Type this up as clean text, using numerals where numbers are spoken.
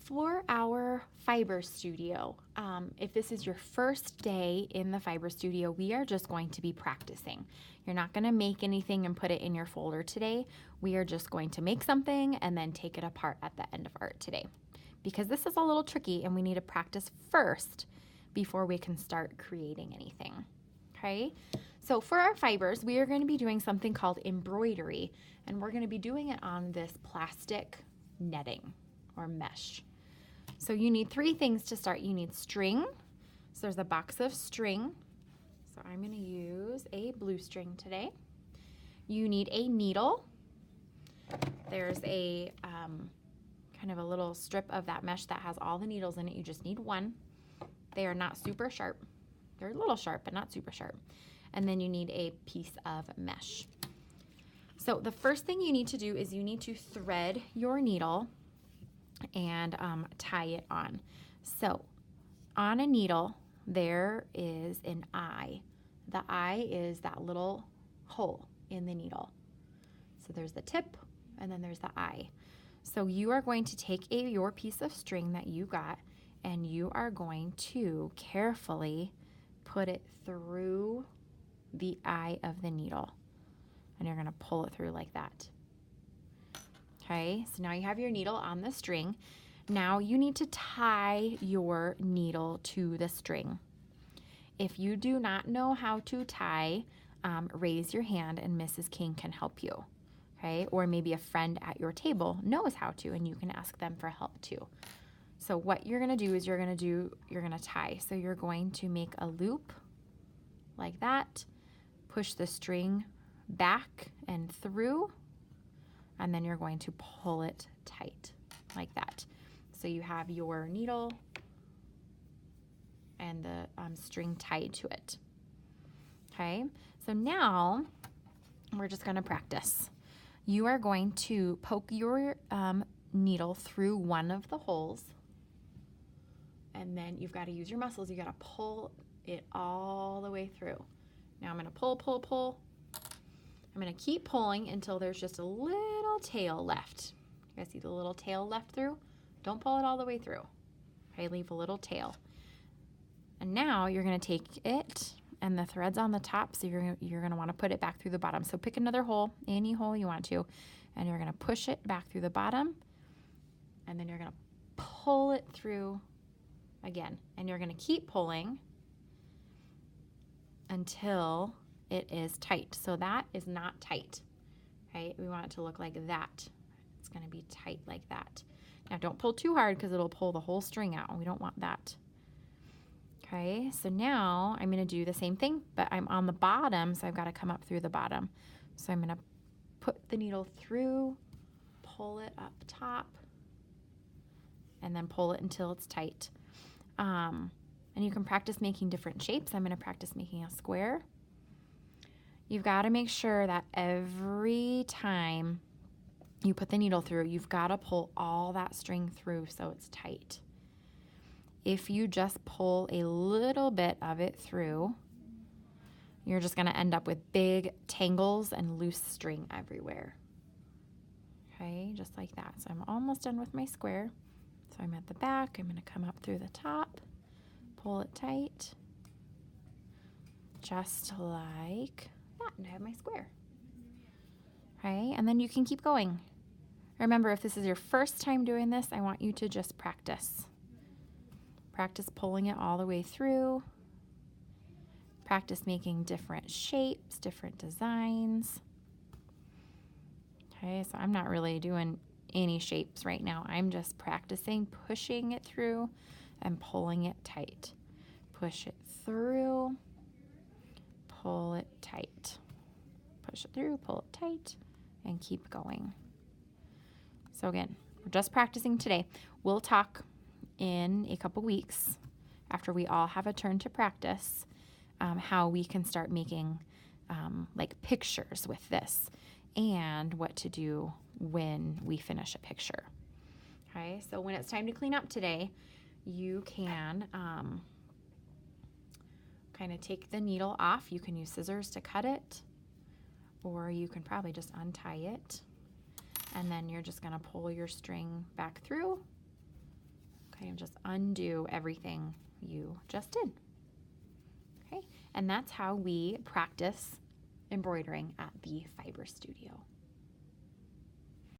For our fiber studio, if this is your first day in the fiber studio, we are just going to be practicing. You're not going to make anything and put it in your folder today. We are just going to make something and then take it apart at the end of art today. Because this is a little tricky and we need to practice first before we can start creating anything. Okay? So for our fibers, we are going to be doing something called embroidery, and we're going to be doing it on this plastic netting or mesh. So you need 3 things to start. You need string. So there's a box of string. So I'm going to use a blue string today. You need a needle. There's a kind of a little strip of that mesh that has all the needles in it. You just need one. They are not super sharp. They're a little sharp, but not super sharp. And then you need a piece of mesh. So the first thing you need to do is you need to thread your needle and tie it on. So on a needle, there is an eye. The eye is that little hole in the needle. So there's the tip and then there's the eye. So you are going to take your piece of string that you got and you are going to carefully put it through the eye of the needle. And you're going to pull it through like that. Okay, so now you have your needle on the string. Now you need to tie your needle to the string. If you do not know how to tie, raise your hand and Mrs. King can help you. Okay, or maybe a friend at your table knows how to and you can ask them for help too. So what you're going to do is you're going to tie. So you're going to make a loop like that, push the string back and through, and then you're going to pull it tight like that. So you have your needle and the string tied to it. Okay, so now we're just going to practice. You are going to poke your needle through one of the holes, and then you've got to use your muscles. You got to pull it all the way through. Now I'm going to pull, pull, pull. I'm going to keep pulling until there's just a little tail left. You guys see the little tail left through? Don't pull it all the way through. Okay, leave a little tail. And now you're going to take it and the thread's on the top, so you're going to want to put it back through the bottom. So pick another hole, any hole you want to, and you're going to push it back through the bottom, and then you're going to pull it through again. And you're going to keep pulling until it is tight. So that is not tight. Okay, we want it to look like that. It's going to be tight like that. Now don't pull too hard because it'll pull the whole string out, and we don't want that. Okay, so now I'm going to do the same thing, but I'm on the bottom, so I've got to come up through the bottom. So I'm going to put the needle through, pull it up top, and then pull it until it's tight. And you can practice making different shapes. I'm going to practice making a square. You've got to make sure that every time you put the needle through, you've got to pull all that string through so it's tight. If you just pull a little bit of it through, you're just going to end up with big tangles and loose string everywhere. Okay, just like that. So I'm almost done with my square. So I'm at the back. I'm going to come up through the top, pull it tight, just like that, and I have my square. Okay, and then you can keep going. Remember, if this is your first time doing this, I want you to just practice. Practice pulling it all the way through. Practice making different shapes, different designs. Okay, so I'm not really doing any shapes right now. I'm just practicing pushing it through and pulling it tight. Push it through, pull it tight. Push it through, pull it tight, and keep going. So again, we're just practicing today. We'll talk in a couple weeks after we all have a turn to practice how we can start making like pictures with this and what to do when we finish a picture. Okay, so when it's time to clean up today, you can kind of take the needle off. You can use scissors to cut it, or you can probably just untie it. And then you're just going to pull your string back through Okay, and just undo everything you just did. Okay, and that's how we practice embroidering at the Fiber Studio.